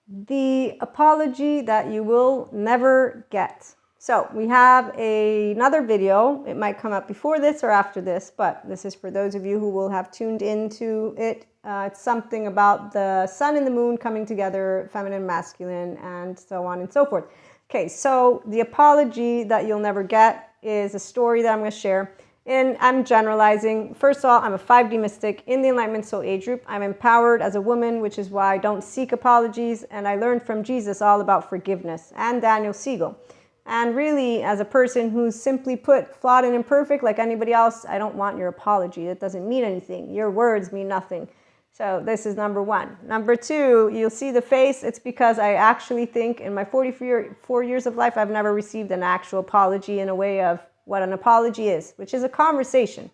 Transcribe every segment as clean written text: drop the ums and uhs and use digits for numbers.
the apology that you will never get. So we have another video. It might come up before this or after this, but this is for those of you who will have tuned into it. It's something about the sun and the moon coming together, feminine, masculine, and so on and so forth. Okay, so the apology that you'll never get is a story that I'm going to share. And I'm generalizing. First of all, I'm a 5D mystic in the Enlightenment Soul Age group. I'm empowered as a woman, which is why I don't seek apologies. And I learned from Jesus all about forgiveness, and Daniel Siegel. And really, as a person who's simply put, flawed and imperfect like anybody else, I don't want your apology. It doesn't mean anything. Your words mean nothing. So this is number one. Number two, you'll see the face. It's because I actually think in my 44 years of life, I've never received an actual apology in a way of what an apology is, which is a conversation.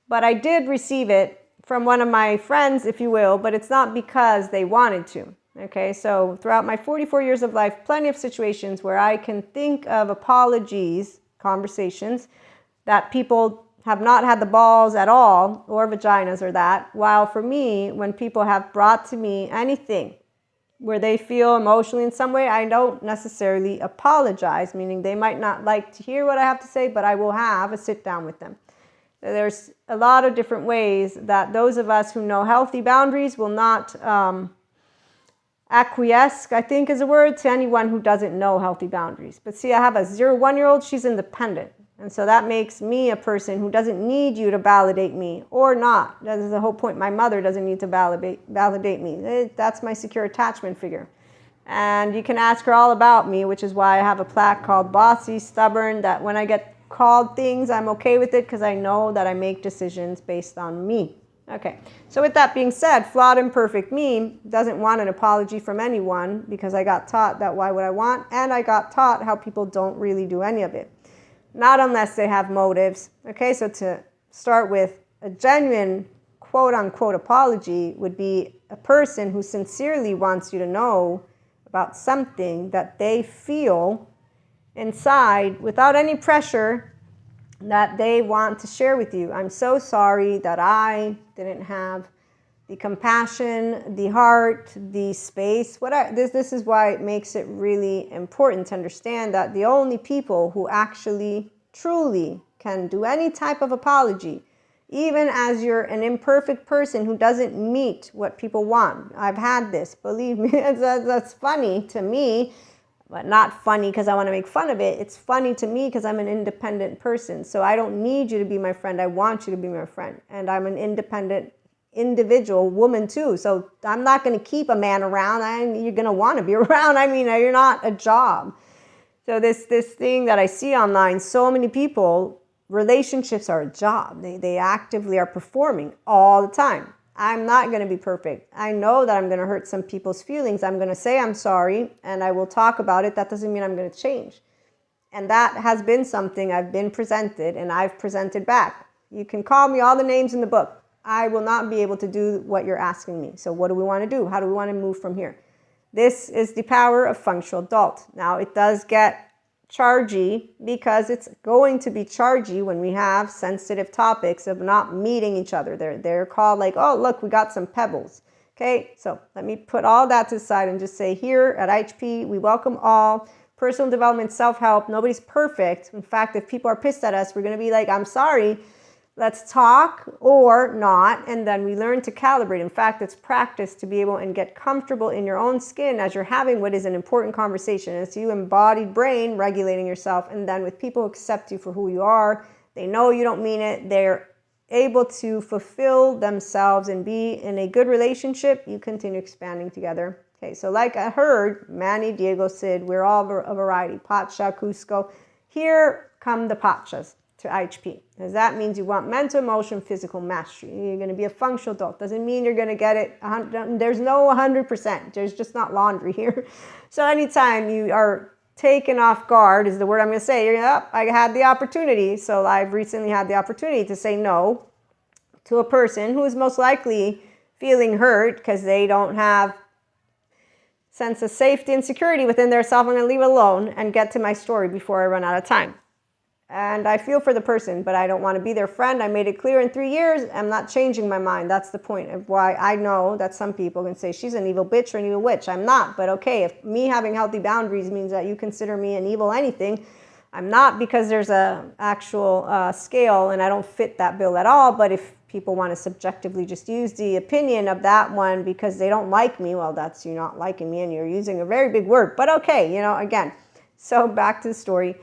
But I did receive it from one of my friends, if you will, but it's not because they wanted to. Okay, so throughout my 44 years of life, plenty of situations where I can think of apologies, conversations, that people have not had the balls at all, or vaginas or that, while for me, when people have brought to me anything where they feel emotionally in some way, I don't necessarily apologize, meaning they might not like to hear what I have to say, but I will have a sit down with them. There's a lot of different ways that those of us who know healthy boundaries will not acquiesce, I think is a word, to anyone who doesn't know healthy boundaries. But see, I have a 0-1-year-old, she's independent. And so that makes me a person who doesn't need you to validate me, or not. That is the whole point. My mother doesn't need to validate me. That's my secure attachment figure. And you can ask her all about me, which is why I have a plaque called Bossy, Stubborn, that when I get called things, I'm okay with it because I know that I make decisions based on me. Okay, so with that being said, flawed, imperfect me doesn't want an apology from anyone because I got taught that why would I want, and I got taught how people don't really do any of it. Not unless they have motives. Okay, so to start with, a genuine quote-unquote apology would be a person who sincerely wants you to know about something that they feel inside without any pressure that they want to share with you. I'm so sorry that I didn't have the compassion, the heart, the space. This is why it makes it really important to understand that the only people who actually, truly can do any type of apology, even as you're an imperfect person who doesn't meet what people want. I've had this, believe me, that's funny to me, but not funny because I want to make fun of it. It's funny to me because I'm an independent person. So I don't need you to be my friend. I want you to be my friend. And I'm an independent individual woman too. So I'm not going to keep a man around. You're going to want to be around. I mean, you're not a job. So this thing that I see online, so many people, relationships are a job. They actively are performing all the time. I'm not going to be perfect. I know that I'm going to hurt some people's feelings. I'm going to say I'm sorry and I will talk about it. That doesn't mean I'm going to change. And that has been something I've been presented and I've presented back. You can call me all the names in the book. I will not be able to do what you're asking me. So what do we want to do? How do we want to move from here? This is the power of functional adult. Now it does get chargy because it's going to be chargy when we have sensitive topics of not meeting each other. They're called like, oh, look, we got some pebbles. Okay, so let me put all that to the side and just say here at IHP, we welcome all. Personal development, self-help, nobody's perfect. In fact, if people are pissed at us, we're going to be like, I'm sorry, let's talk or not, and then we learn to calibrate. In fact, it's practice to be able and get comfortable in your own skin as you're having what is an important conversation. It's you embodied brain regulating yourself, and then with people who accept you for who you are, they know you don't mean it, they're able to fulfill themselves and be in a good relationship, you continue expanding together. Okay, so like I heard, Manny, Diego, Sid, we're all a variety. Pacha, Cusco. Here come the Pachas to IHP. Because that means you want mental, emotion, physical mastery. You're going to be a functional adult. Doesn't mean you're going to get it. There's no 100%. There's just not laundry here. So anytime you are taken off guard, is the word I'm going to say, you're I had the opportunity. So I've recently had the opportunity to say no to a person who is most likely feeling hurt because they don't have sense of safety and security within their self. I'm going to leave it alone and get to my story before I run out of time. And I feel for the person, but I don't want to be their friend. I made it clear in 3 years, I'm not changing my mind. That's the point of why I know that some people can say she's an evil bitch or an evil witch. I'm not, but okay, if me having healthy boundaries means that you consider me an evil anything, I'm not, because there's a actual scale and I don't fit that bill at all. But if people want to subjectively just use the opinion of that one because they don't like me, well, that's you not liking me and you're using a very big word. But okay, again, so back to the story.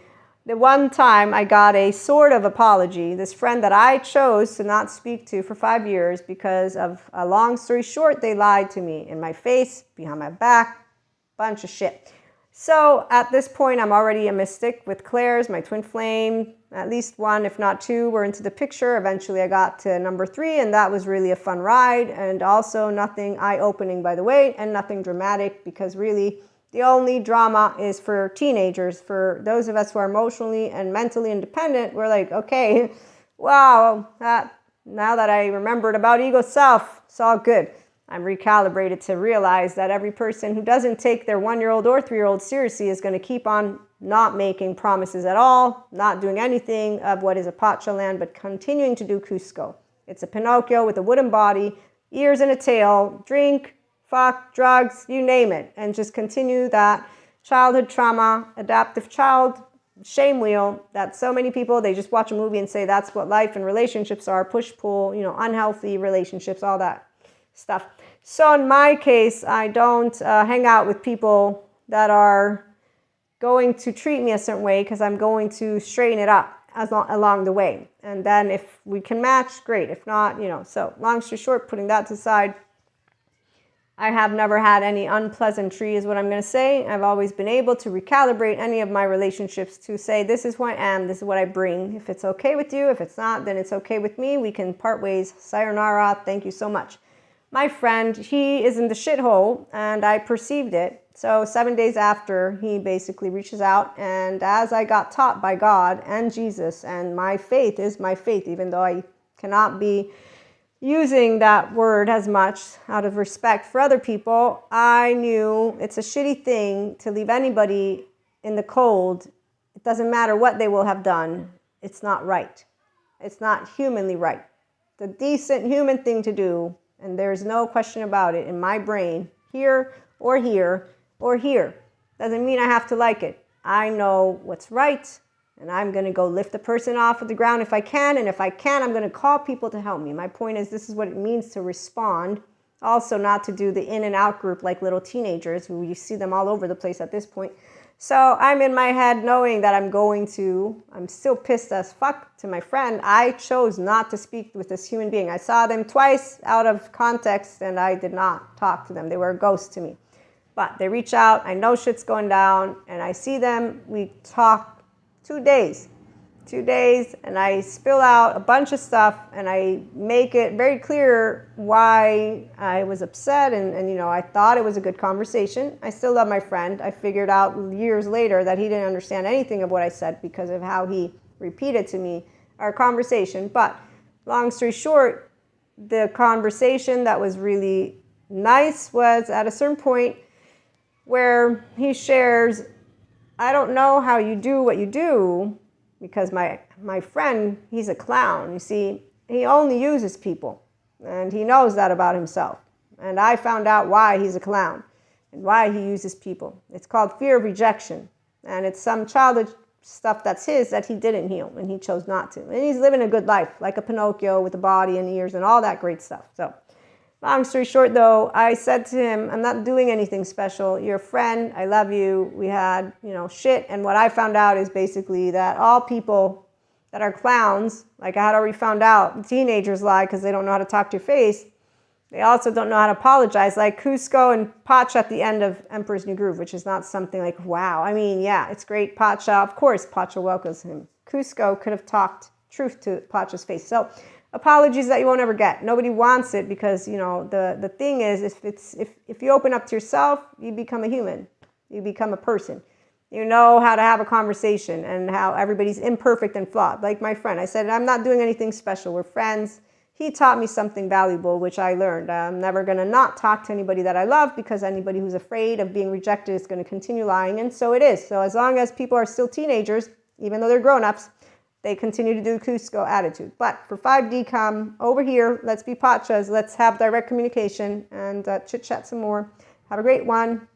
The one time I got a sort of apology, this friend that I chose to not speak to for 5 years because of, a long story short, they lied to me in my face, behind my back, bunch of shit. So at this point, I'm already a mystic with Claire's, my twin flame. At least one, if not two, were into the picture. Eventually I got to number 3, and that was really a fun ride. And also nothing eye-opening, by the way, and nothing dramatic, because really the only drama is for teenagers. For those of us who are emotionally and mentally independent, we're like, okay, wow, now that I remembered about ego self, it's all good. I'm recalibrated to realize that every person who doesn't take their 1-year-old or 3-year-old seriously is going to keep on not making promises at all, not doing anything of what is a Pacha land, but continuing to do Cusco. It's a Pinocchio with a wooden body, ears and a tail, drink, fuck, drugs, you name it, and just continue that childhood trauma, adaptive child shame wheel that so many people, they just watch a movie and say that's what life and relationships are, push, pull, unhealthy relationships, all that stuff. So in my case, I don't hang out with people that are going to treat me a certain way, because I'm going to straighten it up along the way. And then if we can match, great. If not, so long story short, putting that to the side, I have never had any unpleasantry is what I'm going to say. I've always been able to recalibrate any of my relationships to say, this is who I am, this is what I bring. If it's okay with you, if it's not, then it's okay with me. We can part ways. Sayonara, thank you so much. My friend, he is in the shithole, and I perceived it. So 7 days after, he basically reaches out, and as I got taught by God and Jesus, and my faith is my faith, even though I cannot be using that word as much out of respect for other people, I knew it's a shitty thing to leave anybody in the cold. It doesn't matter what they will have done. It's not right. It's not humanly right. The decent human thing to do, and there's no question about it in my brain, here or here or here. Doesn't mean I have to like it. I know what's right, and I'm going to go lift the person off of the ground if I can, and if I can, I'm going to call people to help me. My point is, this is what it means to respond. Also, not to do the in and out group like little teenagers, who you see them all over the place at this point. So I'm in my head knowing that I'm still pissed as fuck to my friend. I chose not to speak with this human being. I saw them twice out of context, and I did not talk to them. They were a ghost to me. But they reach out, I know shit's going down, and I see them. We talk 2 days, and I spill out a bunch of stuff, and I make it very clear why I was upset, and I thought it was a good conversation. I still love my friend. I figured out years later that he didn't understand anything of what I said because of how he repeated to me our conversation. But long story short, the conversation that was really nice was at a certain point where he shares, I don't know how you do what you do, because my friend, he's a clown. You see, he only uses people, and he knows that about himself. And I found out why he's a clown and why he uses people. It's called fear of rejection, and it's some childhood stuff that's his that he didn't heal, and he chose not to. And he's living a good life, like a Pinocchio with a body and ears and all that great stuff. So long story short, though, I said to him, I'm not doing anything special. You're a friend. I love you. We had, shit. And what I found out is basically that all people that are clowns, like I had already found out, teenagers lie because they don't know how to talk to your face. They also don't know how to apologize, like Cusco and Pacha at the end of Emperor's New Groove, which is not something like, wow. I mean, yeah, it's great. Pacha, of course, Pacha welcomes him. Cusco could have talked truth to Pacha's face. So apologies that you won't ever get. Nobody wants it, because the thing is, if you open up to yourself, you become a human. You become a person. You know how to have a conversation, and how everybody's imperfect and flawed. Like my friend, I said, I'm not doing anything special. We're friends. He taught me something valuable, which I learned. I'm never going to not talk to anybody that I love, because anybody who's afraid of being rejected is going to continue lying, and so it is. So as long as people are still teenagers, even though they're grown-ups, they continue to do the Cusco attitude. But for 5D, come over here. Let's be Pachas. Let's have direct communication and chit-chat some more. Have a great one.